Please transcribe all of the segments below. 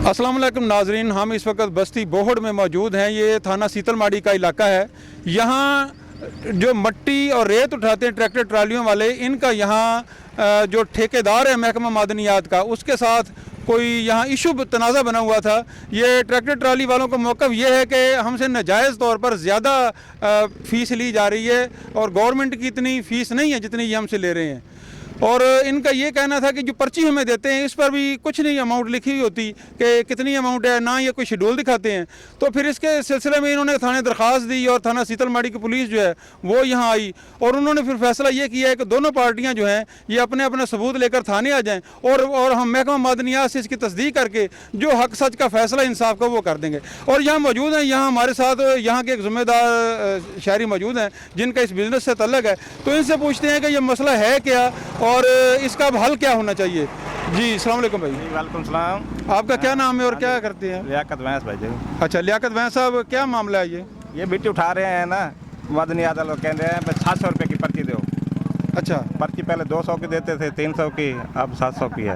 अस्सलाम वालेकुम नाजरीन, हम इस वक्त बस्ती बोहड़ में मौजूद हैं। ये थाना सीतलमाड़ी का इलाका है। यहाँ जो मट्टी और रेत उठाते हैं ट्रैक्टर ट्रालियों वाले, इनका यहाँ जो ठेकेदार है महकमा मादनियात का, उसके साथ कोई यहाँ इशू तनाज़ा बना हुआ था। ये ट्रैक्टर ट्राली वालों का मौक़िफ़ ये है कि हमसे नाजायज़ तौर पर ज़्यादा फ़ीस ली जा रही है और गवर्नमेंट की इतनी फ़ीस नहीं है जितनी ये हमसे ले रहे हैं। और इनका ये कहना था कि जो पर्ची हमें देते हैं इस पर भी कुछ नहीं अमाउंट लिखी हुई होती कि कितनी अमाउंट है, ना ये कोई शेड्यूल दिखाते हैं। तो फिर इसके सिलसिले में इन्होंने थाने दरख्वास्त दी और थाना सीतलमाड़ी की पुलिस जो है वो यहाँ आई और उन्होंने फिर फैसला ये किया है कि दोनों पार्टियाँ जो हैं ये अपने अपने सबूत लेकर थाने आ जाएँ और हम महकमा मादनियात से इसकी तस्दीक करके जो हक सच का फैसला इंसाफ का वो कर देंगे। और यहाँ मौजूद हैं, यहाँ हमारे साथ यहाँ के एक ज़िम्मेदार शहरी मौजूद हैं जिनका इस बिज़नेस से तल्लक है। तो इनसे पूछते हैं कि ये मसला है क्या और इसका अब हल क्या होना चाहिए। जी अस्सलाम वालेकुम भाई। वालेकुम सलाम। आपका क्या नाम है और क्या करते हैं? लियाकत भैंस भाई जी। अच्छा, लियाकत भैंस साहब, क्या मामला है ये मिट्टी उठा रहे हैं ना, मदनी आदल लोग कह रहे हैं 700 रुपये की पर्ची दो। अच्छा, पर्ची पहले 200 की देते थे, 300 की, अब 700 की है।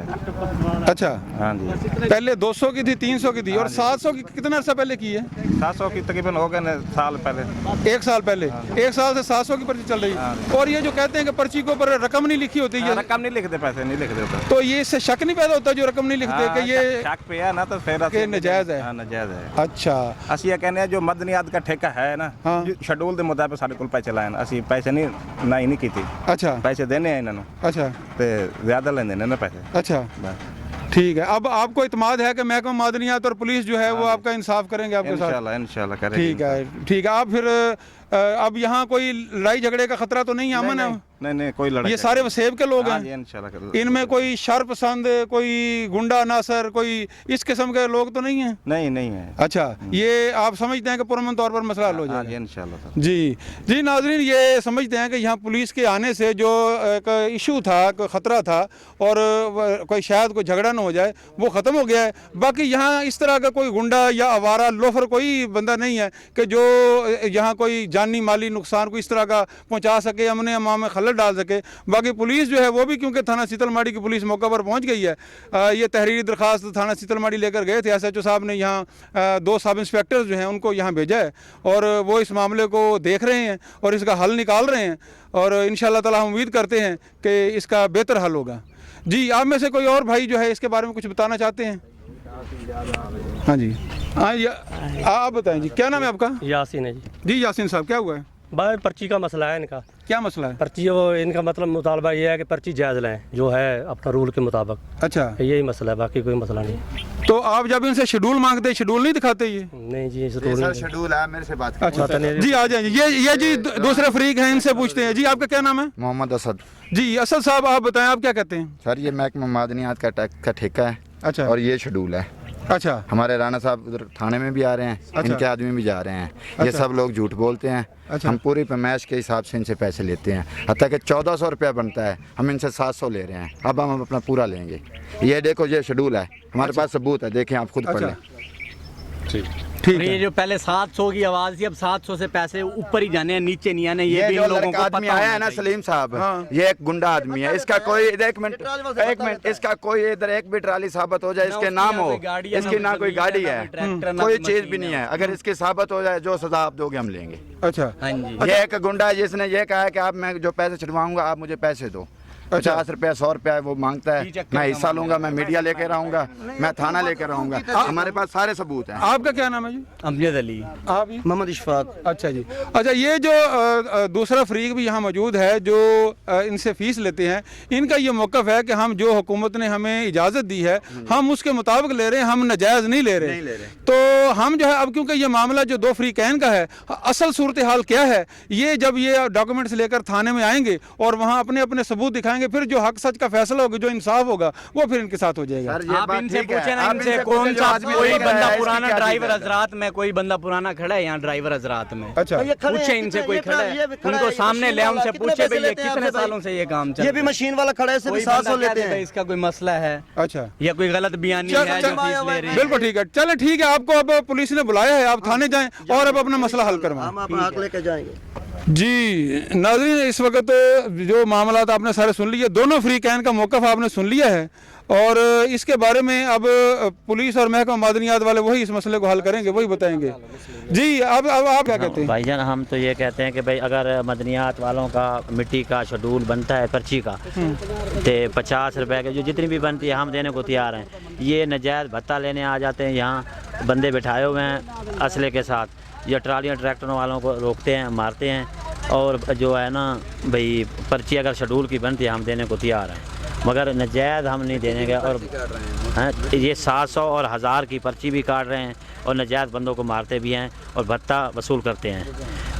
अच्छा हाँ जी, पहले 200 की थी, 300 की थी और 700 की कितना अर्सा पहले की है? 700 की तकरीबन हो गए ना साल पहले। एक साल पहले। एक साल से 700 की पर्ची चल रही है। और ये जो कहते हैं कि पर्ची के ऊपर रकम नहीं लिखी होती है, रकम नहीं लिखते, पैसे नहीं लिखते होते। तो ये इससे शक नहीं पैदा होता जो रकम नहीं लिखते कि ये शक पे है ना, तो फिर कि नाजायज है? नाजायज है। अच्छा, ਅਸੀਂ ਇਹ ਕਹਿੰਦੇ ਆ ਜੋ ਮਦਨੀਆਤ ਦਾ ਠੇਕਾ ਹੈ ਨਾ, हाँ। ਸ਼ਡਿਊਲ ਦੇ ਮੁਤਾਬਿਕ ਸਾਡੇ ਕੋਲ ਪੈਸੇ ਲਾਏ ਨੇ, ਅਸੀਂ ਪੈਸੇ ਨਹੀਂ ਕੀਤੀ, अच्छा ਪੈਸੇ ਦੇਣੇ ਆ ਇਹਨਾਂ ਨੂੰ अच्छा ਤੇ ਜ਼ਿਆਦਾ ਲੈਂਦੇ ਨੇ ਨਾ ਪੈਸੇ। अच्छा बस। ठीक है। अब आपको इत्मीनान है कि महकमा मादनियात और पुलिस जो है वो आपका इंसाफ करेंगे आपके साथ? इंशाल्लाह करेंगे। ठीक है, ठीक है। आप फिर अब यहाँ कोई लड़ाई झगड़े का खतरा तो नहीं है? अमन है? नहीं कोई लड़ाई। ये सारे वसेब के लोग हैं? इंशाल्लाह। इनमें कोई शर पसंद, कोई गुंडा नासर, कोई इस किस्म के लोग तो नहीं हैं? नहीं है। अच्छा, ये आप समझते हैं कि पुरअमन तौर पर मसला हल हो जाएगा? इंशाल्लाह। जी नाज़रीन, ये समझते हैं कि यहाँ पुलिस के आने से जो एक इशू था, कोई ख़तरा था और कोई शायद कोई झगड़ा ना हो जाए, वो ख़त्म हो गया है। बाकी यहाँ इस तरह का कोई गुंडा या आवारा लोफर कोई बंदा नहीं है कि जो यहाँ कोई जानी माली नुकसान को इस तरह का पहुँचा सके, अमन अमान में खलल डाल सके। बाकी पुलिस जो है वो भी, क्योंकि थाना सीतलमाड़ी की पुलिस मौका पर पहुँच गई है, ये तहरीरी दरख्वास्त थाना सीतलमाड़ी लेकर गए थे। SHO साहब ने यहाँ 2 सब इंस्पेक्टर जो हैं उनको यहाँ भेजा है और वो इस मामले को देख रहे हैं और इसका हल निकाल रहे हैं और इंशाअल्लाह ताला हम उम्मीद करते हैं कि इसका बेहतर हल होगा। जी, आप में से कोई और भाई जो है इसके बारे में कुछ बताना चाहते हैं? हाँ जी, हाँ, आप बताएं जी, क्या नाम है आपका? यासीन है जी। जी यासीन साहब, क्या हुआ है? भाई पर्ची का मसला है इनका। क्या मसला है? पर्ची, वो इनका मतलब मुतालबा ये है कि पर्ची जायज़ लें जो है अपना रूल के मुताबिक। अच्छा, यही मसला है, बाकी कोई मसला नहीं। तो आप जब इनसे शेड्यूल मांगते हैं, शेड्यूल नहीं दिखाते ये? नहीं जी, शेड्यूल है, मेरे से बात। अच्छा जी, आ जाए। ये जी दूसरे फरीक हैं, इनसे पूछते हैं। जी, आपका क्या नाम है? मोहम्मद असद। जी असद साहब, आप बताएं, आप क्या कहते हैं? सर, ये महकमा मादनियात का ठेका है। अच्छा, और ये शेड्यूल है। अच्छा, हमारे राणा साहब उधर थाने में भी आ रहे हैं। अच्छा। इनके आदमी भी जा रहे हैं। ये अच्छा। सब लोग झूठ बोलते हैं। अच्छा। हम पूरी पैमाइश के हिसाब से इनसे पैसे लेते हैं, हत्ता कि 1400 रुपया बनता है, हम इनसे 700 ले रहे हैं। अब हम अपना पूरा लेंगे। ये देखो, ये शेड्यूल है, हमारे पास सबूत है, देखें आप खुद पढ़ लें। ठीक ये है। जो पहले 700 की आवाज थी, अब 700 से पैसे ऊपर ही जाने हैं, नीचे नहीं आने। ये भी जो इन लोगों लड़का को आदमी पता आया है होना ना, चाहिए। सलीम साहब, हाँ। ये एक गुंडा आदमी है। इसका कोई एक मिनट इसका कोई इधर एक भी ट्राली साबित हो जाए, इसके नाम हो, इसकी ना कोई गाड़ी है, कोई चीज भी नहीं है, अगर इसकी साबित हो जाए, जो सजा आप दोगे हम लेंगे। अच्छा, हाँ जी। ये एक गुंडा है जिसने ये कहा है कि आप, मैं जो पैसे छुड़वाऊंगा आप मुझे पैसे दो। 50 रुपया 100 रुपया वो मांगता है। मैं हिस्सा लूंगा, मैं मीडिया लेकर आऊंगा, मैं थाना लेकर आऊंगा, हमारे पास सारे सबूत हैं। आपका क्या नाम है जी? अमजद अली। आप? मोहम्मद इशफाक। अच्छा जी। अच्छा, ये जो दूसरा फरीक भी यहाँ मौजूद है जो इनसे फ़ीस लेते हैं, इनका ये मौक़िफ़ है कि हम जो हुकूमत ने हमें इजाज़त दी है हम उसके मुताबिक ले रहे हैं, हम नाजायज़ नहीं ले रहे। तो हम जो है, अब क्योंकि ये मामला जो 2 फरीकैन का है, असल सूरत हाल क्या है, ये जब ये डॉक्यूमेंट्स लेकर थाने में आएंगे और वहाँ अपने अपने सबूत दिखाएंगे, फिर जो हक सच का फैसला होगा, जो इंसाफ होगा, वो फिर इनके साथ हो जाएगा। आप इनसे पूछे ना, इनसे कौन सा कोई बंदा पुराना ड्राइवर हजरात में, कोई बंदा पुराना खड़ा है यहाँ ड्राइवर हजरात में? अच्छा, पूछे इनसे, कोई खड़ा है उनको सामने ले, उनसे पूछे भाई ये कितने सालों से ये काम चल रहा है? ये भी मशीन वाला खड़ा है, सिर्फ 700 लेते हैं। इसका कोई मसला है अच्छा, या कोई गलत बयानी है जो फीस ले रही है? बिल्कुल ठीक है। चले ठीक है, आपको अब पुलिस ने बुलाया है, आप थाने जाएं और अब अपना मसला हल करवाएं। हम अपना हक लेके जाएंगे। जी नाज़रीन, इस वक्त जो मामला आपने सारे सुन लिए, दोनों फरीकैन का मौक़िफ़ आपने सुन लिया है। और इसके बारे में अब पुलिस और महकमा मादनियात वाले वही इस मसले को हल करेंगे, वही बताएंगे। जी अब आप क्या कहते हैं? भाईजान हम तो ये कहते हैं कि भाई अगर मदनियात वालों का मिट्टी का शेड्यूल बनता है पर्ची का, तो 50 रुपए के जो जितनी भी बनती है हम देने को तैयार हैं। ये नजायज़ भत्ता लेने आ जाते हैं, यहाँ बंदे बिठाए हुए हैं असले के साथ, ये ट्रालियाँ ट्रैक्टर वालों को रोकते हैं, मारते हैं। और जो है ना भाई पर्ची अगर शेड्यूल की बनती है हम देने को तैयार हैं, मगर नजायज़ हम नहीं देने का। और ये 700 और 1000 की पर्ची भी काट रहे हैं और नजायज़ बंदों को मारते भी हैं और भत्ता वसूल करते हैं।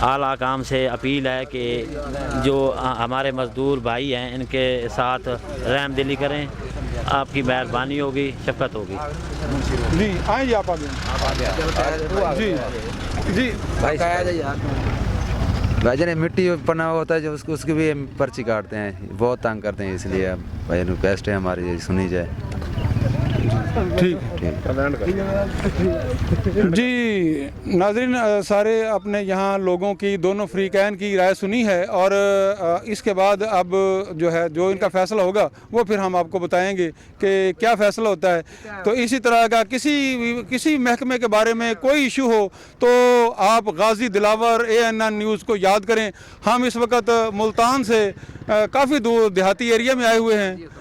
आला काम से अपील है कि जो हमारे मज़दूर भाई हैं इनके साथ रहम दिली करें, आपकी मेहरबानी होगी, शफ़क़त होगी। जी आए जी, आप आगे जी जी भाईजान मिट्टी पना होता है जो उसकी भी पर्ची काटते हैं, बहुत तंग करते हैं, इसलिए भाई रिक्वेस्ट है हमारी सुनी जाए। ठीक जी नाज़रीन, सारे अपने यहाँ लोगों की दोनों फ़रीक़ैन की राय सुनी है और इसके बाद अब जो है जो इनका फ़ैसला होगा वो फिर हम आपको बताएंगे कि क्या फ़ैसला होता है। तो इसी तरह का किसी महकमे के बारे में कोई इशू हो तो आप गाज़ी दिलावर ANN न्यूज़ को याद करें। हम इस वक्त मुल्तान से काफ़ी दूर देहाती एरिया में आए हुए हैं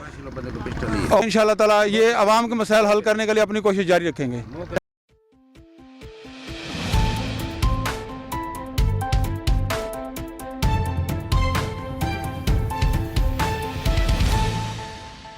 और इंशाअल्लाह ताला ये आवाम के मसाइल हल करने के लिए अपनी कोशिश जारी रखेंगे।